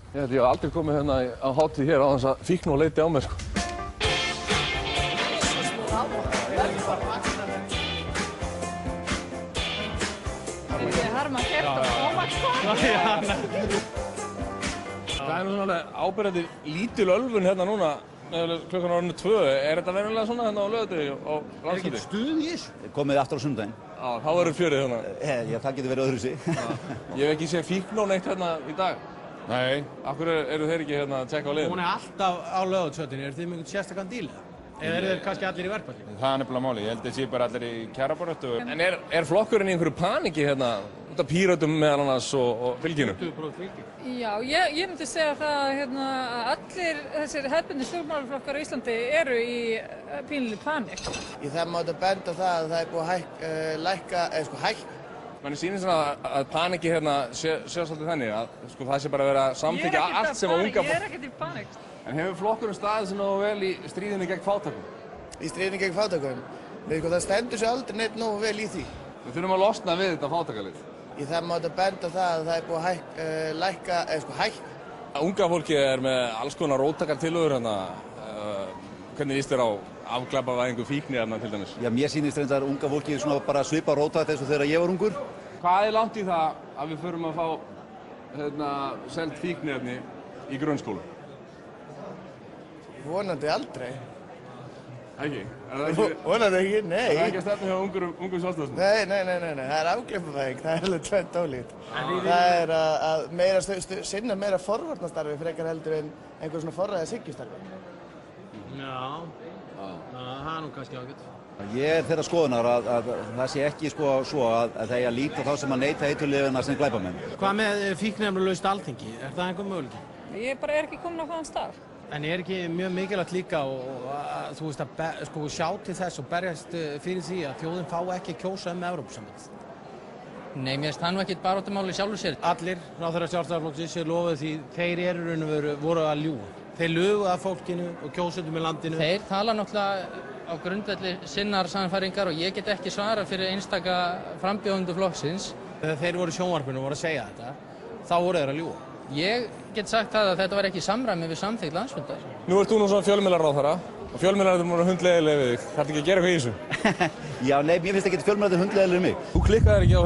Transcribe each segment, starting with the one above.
Ég hef aldrei komið hérna á hátíð hér á þess að fíkn og leiti á mér, sko. Ég harma að kepta og koma, sko. Það er nú svona áberandi lítil ölvun hérna núna, klukkan orðinu 2. Er þetta verulega svona hérna á laugardegi á Landsneti? Er ekkert stuð í þessu? Komið aftur á sundaginn. Já, þá verður fjörið hérna. Já, það getur verið öðruvísi. Ég hef ekki séð fíkn og neitt hérna í dag. Nei. Af hverju eru þeir ekki hérna að tjekka á leiðinu? Hún er alltaf á Laugardalsvellinum. Eru þið með einhvern sérstakann díl? Eða eru þeir kannski allir í verkfalli? Það er nefnilega máli. Ég held að sé bara allir í kjarabaráttu. En er flokkurinn í einhverju paniki hérna, út af Pírötum meðal annars og Fylkinu? Já, ég myndi segja það að allir þessir hefðbundnu stjórnmálaflokkar á Íslandi eru í pínlítið panik. Í það mátti benda á það að það er búið að hækka. Manni sýnir svona að paniki hérna sé svolítið þannig að sko, það sé bara verið að samþykkja allt sem að unga... Ég er ekkert í panik. En hefur flokkurinn staðið sem nógu vel í stríðinni gegn fátækum? Í stríðinni gegn fátækum? Það stendur sér aldrei neitt nógu vel í því. Við þurfum að losna við þetta fátækalið. Í það mátti benda á það að það er búið að hækka. Unga fólki er með alls konar róttakar tillögur hérna. Hvernig líst þér á afglæpavæðingu fíkni hérna til dæmis? Já, mér sýnist reyndar unga fólki svona bara svipa róttækt eins og þegar ég var ungur. Hvað er langt í það að við förum að fá selt fíkniefni í grunnskólu? Vonandi aldrei. Ekki? Vonandi ekki, nei. Það er ekki að stefna hjá ungum sjálfstæðismönnum? Nei, það er afglæpavæðing, það er alveg tvennt ólíkt. Það er að sinna meira forvarnastarfi frekar heldur en einhver svona forræðishyggjustarfi. Já, það er nú kannski ágætt. Ég er þeirra skoðunar að það sé ekki svo að það eigi að líta þá sem að neita eiturlyfjanna sem glæpamenn. Hvað með fíkniefnalaust Alþingi? Er það einhver möguleiki? Ég bara er ekki komin á hvaðan stað. En er ekki mjög mikilvægt líka þú veist að sjá til þess og berjast fyrir því að þjóðin fái ekki að kjósa Evrópusambandið? Nei, mér finnst það nú ekkert baráttumáli sjálfu sér. Allir ráðherrar Sjálfstæðisflokksins lofuðu því þeir í raun voru að ljúga. Þeir lugu að fólkinu og kjósendum í landinu. Þeir tala náttúrulega á grundvelli sinnar sannfæringar og ég get ekki svara fyrir einstaka frambjóðendur flokksins. Þegar þeir voru í sjónvarpinu og voru að segja þetta, þá voru þeir að ljúga. Ég get sagt það að þetta var ekki í samræmi við samþykkt landsfundar. Nú ert þú nú svona fjölmiðlaráðherra og fjölmiðlarnir voru hundleiðilega við þig. Þarftu ekki að gera eitthvað í þessu? Já, nei, mér finnst ekki fjölmiðlarnir hundleiðilega mig. Þú klikkaðir ekki á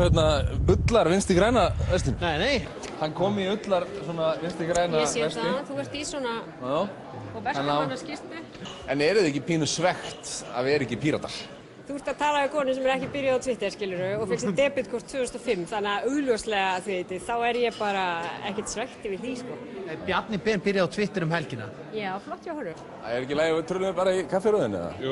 Ullar Vinstri græna vestin? Nei. Hann kom í Ullar svona Vinstri græna vesti. Ég sé það, þú ert í svona og verkamannaskýrstu. En eru þið ekki pínu svekkt að við erum ekki píratar? Þú ert að tala um konu sem er ekki byrjuð á Twitter, skilurðu, og fyrst debitkort 2005, þannig að augljóslega þá er ég bara ekkert svekkt yfir því, sko. Bjarni Ben byrjaði á Twitter helgina. Já, flott hjá honum. Það er ekki lægi að við tröllum bara í kaffiröðinu, eða? Jú.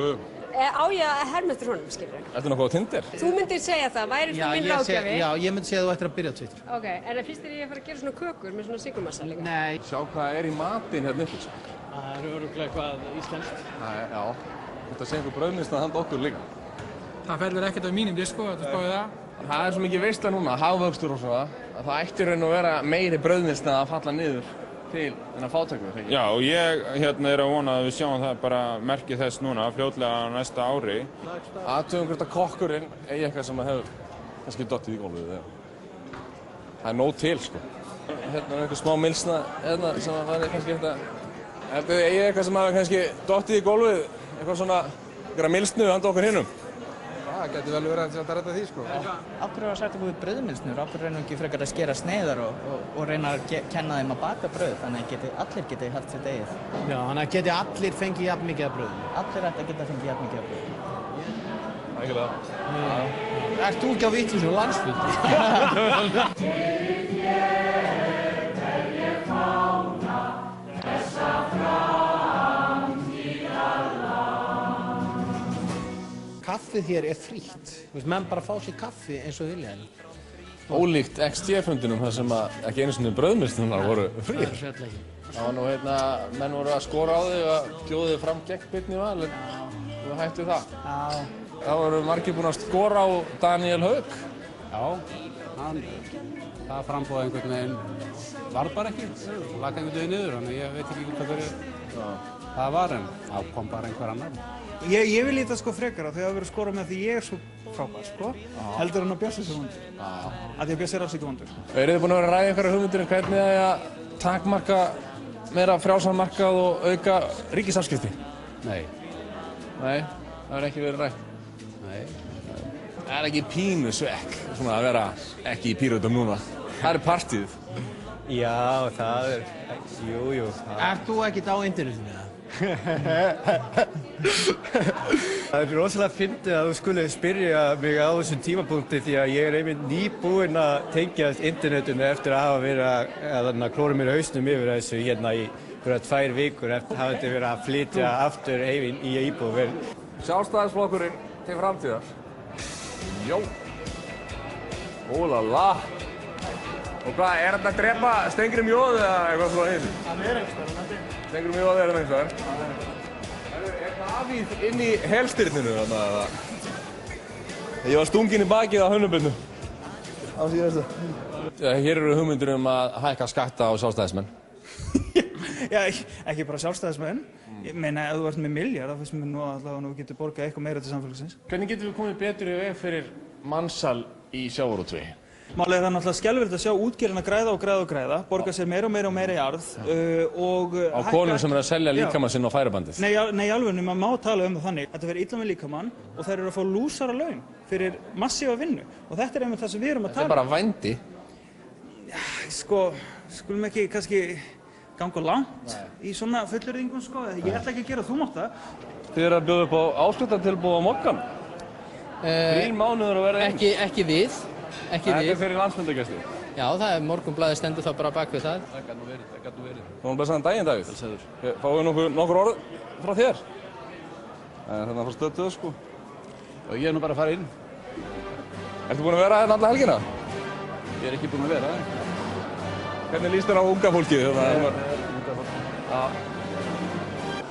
Á ég að herma eftir honum, skilurðu? Ertu nokkuð á Tinder? Þú myndir segja það, væri þú minn ráðgjafi? Já, ég myndi segja að þú ættir að byrja á Twitter. Ok, en fyrst er ég að fara að gera svona kökur með svona sykurmassa líka. Nei. Sjá hvað er í matinn hérna uppi, sko. Það er örugglega eitthvað íslenskt. Já, þetta sé einhver brauðmylsna handa okkur líka. Það fellur ekkert á mínum disko, þetta spáði það. Það er svo mikið veisla núna, hagvöxtur og svona, að það ætti raun að vera meiri brauðmylsna að falla niður til þennan fátæku, ekki? Já, og ég er að vona að við sjáum það bara merkið þess núna, fljótlega næsta ári. Athugum hvort að kokkurinn eigi eitthvað sem hefur kannski dottið í gólfið, eða. Það er nóg til, sko. Hérna er einhver smá mylsna, hérna, sem að það er kannski Heldur þið eigi eitthvað sem hafi kannski dottið í gólfið, eitthvað svona, einhverja mylsnu handa okkur hinnum? Það getur vel verið að redda því, sko. Af hverju var sagt að búið brauðmylsnur? Af hverju reynum ekki frekar að skera sneiðar og reyna að kenna þeim að baka brauð, þannig að allir geti haft sitt eigið? Já, þannig að geti allir fengið jafn mikið af brauðum? Allir ætti að geta fengið jafn mikið af brauðum. Ægilega. Ert þú ekki á vitleysu landsfundi? Kaffið hér er frítt. Menn bara fá sér kaffi eins og vilja. Ólíkt XT-fundinum þar sem að ekki einu sinni brauðmylsnunar voru fríir. Það var nú menn voru að skora á þig að bjóða þig fram gegn Birni Val, en þú hættu það. Já. Það voru margir búin að skora á Daniel Haug. Já, það frambóð einhvern veginn var bara ekki, laka einhvern veginn niður, þannig ég veit ekki hvað það var, en þá kom bara einhver annar. Ég vil líta sko frekar á því að vera skora með því ég er svo frábær, sko, heldur hann að Bjössi sér vondur. Af því að Bjössi er alls ekki vondur. Eru þið búin að vera að ræða einhverjar hugmyndir um hvernig það er að takmarka meira frjálsan markað og auka ríkisafskipti? Nei. Nei, það hefur ekki verið rætt. Nei. Það er ekki pínu svekk svona að vera ekki í Pírötum núna. Það er partíð. Já, það er, jú. Ert þú ekkert á internetinu? Það er rosalega fyndið að þú skulle spyrja mig á þessum tímapunkti því að ég er einmitt nýbúinn að tengjast internetinu eftir að hafa verið að klóra mér hausnum yfir þessu hérna í fyrir 2 vikur eftir að hafa verið að flytja aftur heim í íbúð. Sjálfstæðisflokkurinn til framtíðar. Jó. Ólala. Og hvað, er þetta að drepa Steingrím Jóð eða eitthvað svona eins? Hann er einhverstaðar. Steingrím Jóð er einhverstaðar. Er Davíð inn í helstyrninu þarna eða? Ég var stunginn í bakið á Hönnubunnu. Á síðastu. Hér eru hugmyndir að hækka skatta á sjálfstæðismenn. Já, ekki bara sjálfstæðismenn. Ég meina, ef þú ert með milljarð, þá finnst mér nú að þú getur borgað eitthvað meira til samfélagsins. Hvernig getum við komið betur í veg fyrir mansal í sjávarútvegi? Málið er það náttúrulega skelfilegt að sjá útgerðina græða, borga sér meira og meira í arð og á konum sem að selja líkamann sinn á færibandið. Nei, alveg, maður má tala það þannig. Þetta verður illa með líkamann og þær eru að fá lúsara laun fyrir massífa vinnu og þetta er einmitt það sem við erum að tala um. Þetta er bara vændi. Já, sko, skulum ekki kannski ganga langt í svona fullyrðingum, sko. Ég ætla ekki að gera, þú mátt það. Þið eru að bjóða upp á áskriftartilboð á Mokkan. 3 mánuður að vera eins. Ekki við. Þetta er fyrir landsfundargesti. Já, það er Morgunblaðið stendur þá bara bak við það. Það gat nú verið. Þú blessaðan daginn, Davíð. Fáum við nokkur orð frá þér? Þannig að fara stödd 2, sko. Og ég er nú bara að fara inn. Ertu búinn að vera hérna alla helgina? Ég er ekki búinn að vera. Hvernig líst þér á unga fólkið?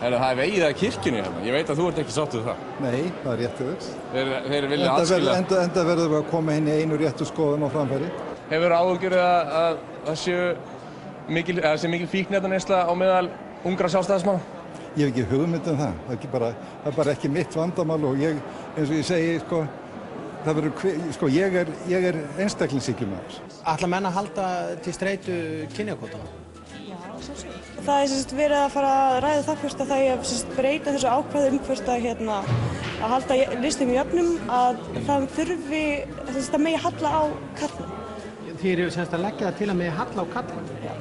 Það er vegið að kirkjunni hérna. Ég veit að þú ert ekki sátt við það. Nei, það er rétt auðvits. Þeir vilja aðskilja. Enda verðum við að koma inn í einu réttu skoðun á framfæri. Hefur áhugjur að það sé mikil fíkniefnaneysla á meðal ungra sjálfstæðismanna? Ég hef ekki hugmynd um það. Það er bara ekki mitt vandamál og ég, eins og ég segi, sko, það verður, sko, ég er einstaklingshyggjumaður. Ætla menn að halda til streitu kynjakvótana? Það er verið að fara að ræða það hvort að það er að breyta þessu ákvæði hvort að halda listum jöfnum að það þurfi að megi halla á karlmenn. Þið eru semst að leggja það til að megi halla á karlmenn? Já.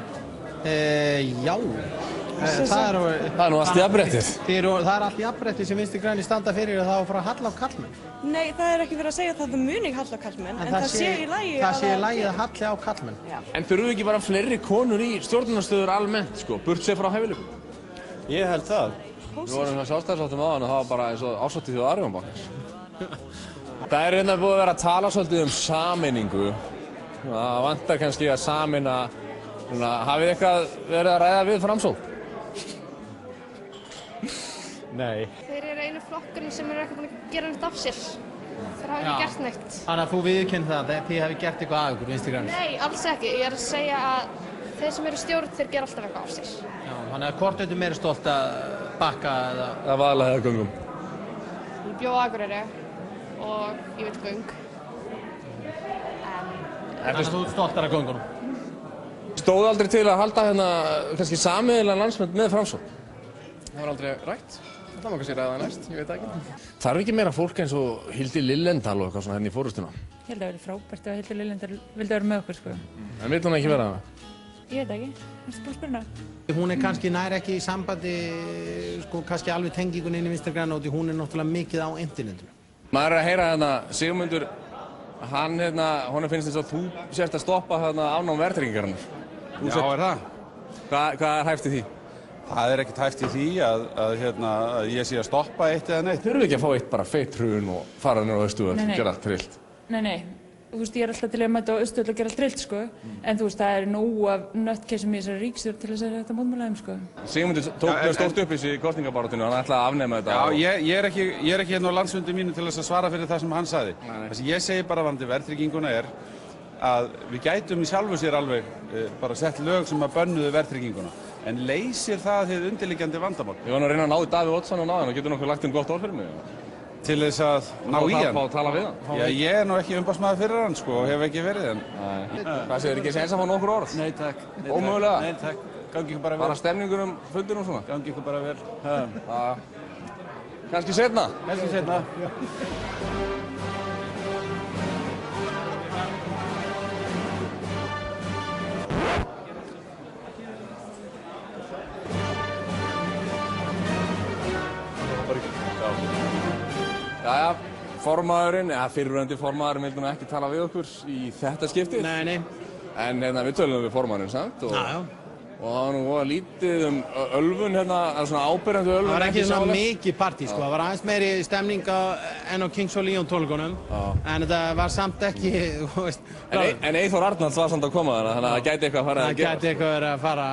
Það er nú allt jafnréttið. Það er allt jafnréttið sem Vinstri grænir standa fyrir að það á að fara að halla á karlmenn? Nei, það er ekki verið að segja að það muni halla á karlmenn, en það sé í lagi að halli á karlmenn. En þurfum við ekki bara fleiri konur í stjórnunarstöður almennt, sko, burt sér frá hæfileikum? Ég held það. Við vorum sjálfstæðisáttum áðan og það var bara eins og ásóttið þjóð Arjónbankans. Það er hérna búið að vera að tala svolítið sameiningu. Það vantar kannski að sameina. Hafið eitthvað verið að ræða við Framsókn? Nei. Þeir eru einu flokkurinn sem eru ekki búin að gera neitt af sér. Þeir hafa ekki gert neitt. Þannig að þú viðurkennir það að þið hefði gert eitthvað af ykkur, Vinstri grænir? Nei, alls ekki. Ég er að segja að þeir sem eru stjórn, þeir gera alltaf eitthvað af sér. Já, þannig að hvort ertu meira stolt að bakka eða? Það var alveg að göngum. Ég bjó á Akureyri og ég veit göng. Þannig að þú ert stoltar af göngunum? Stóð aldrei til að halda hérna kannski sameiginlegan landsfund með Framsókn? Það var aldrei rætt. Það má kannski ræða það næst, ég veit ekki. Þarf ekki meira fólk eins og Hildi Lillendal og eitthvað svona hérna í fórustuna? Ég held að það væri frábært ef Hildi Lillendal vildi vera með okkur, sko. En vill hún ekki vera það? Ég veit ekki. Ertu búin að spyrna? Hún er kannski nær ekki í sambandi, sko, kannski alveg tengingun inn í Vinstri græna og hún er náttúrulega mikið á internetinu. Maður er að heyra hérna, Sigmundur, honum finnst þess að þú sérst að stoppa hérna afnám verðtryggingarinnar. Já, er það? Hvað er hæft í því? Það er ekkert hæft í því að ég sé að stoppa eitt eða neitt. Þurfum við ekki að fá eitt bara feitt hrun og fara niður á Austurvöll og gera allt trillt? Nei. Þú veist, ég er alltaf til að mæta á Austurvöll og gera allt trillt, sko. En þú veist, það er nóg af nöttkessum í þessari ríkisstjórn til þess að þetta mótmæla þeim, sko. Sigmundur tók mjög stórt upp í þessu kosningabaráttunni og hann ætlaði að afnema þetta. Já, ég er ekki hérna á landsfundi mínu til þess að svara fyrir það sem hann sagði. Það sem ég segi bara varðandi verðtrygginguna er að við gætum í sjálfu sér alveg bara sett lög sem að bönnuðu verðtrygginguna. En leysir það hið undirliggjandi vandamál? Ég var nú að reyna að ná í Davíð Oddsson og náðan og getur nokkuð lagt inn gott orð fyrir mig? til þess að ná í hann. Fá að tala við hann. Já, ég er nú ekki umbásmaður fyrir hann sko, hef ekki verið en. Hvað segir ekki eins að fá nokkur orð? Nei takk. Ómögulega? Nei takk. Gangi ykkur bara vel. Bara stemningur fundir og svona? Gangi ykkur bara vel. Kannski seinna? Kannski seinna. Jæja, formaðurinn, eða fyrrverandi formaðurinn vildi nú ekki tala við okkur í þetta skiptið. Nei. En við tölum við formaðurinn samt og það var nú lítið ölvun hérna, svona áberandi ölvun. Það var ekki svona mikið partí sko, það var aðeins meiri stemning en á Kings of Leon tónleikunum. En þetta var samt ekki, þú veist. En Eyþór Arnalds var samt að koma þannig að það gæti eitthvað að fara að gerast. Það gæti eitthvað að fara,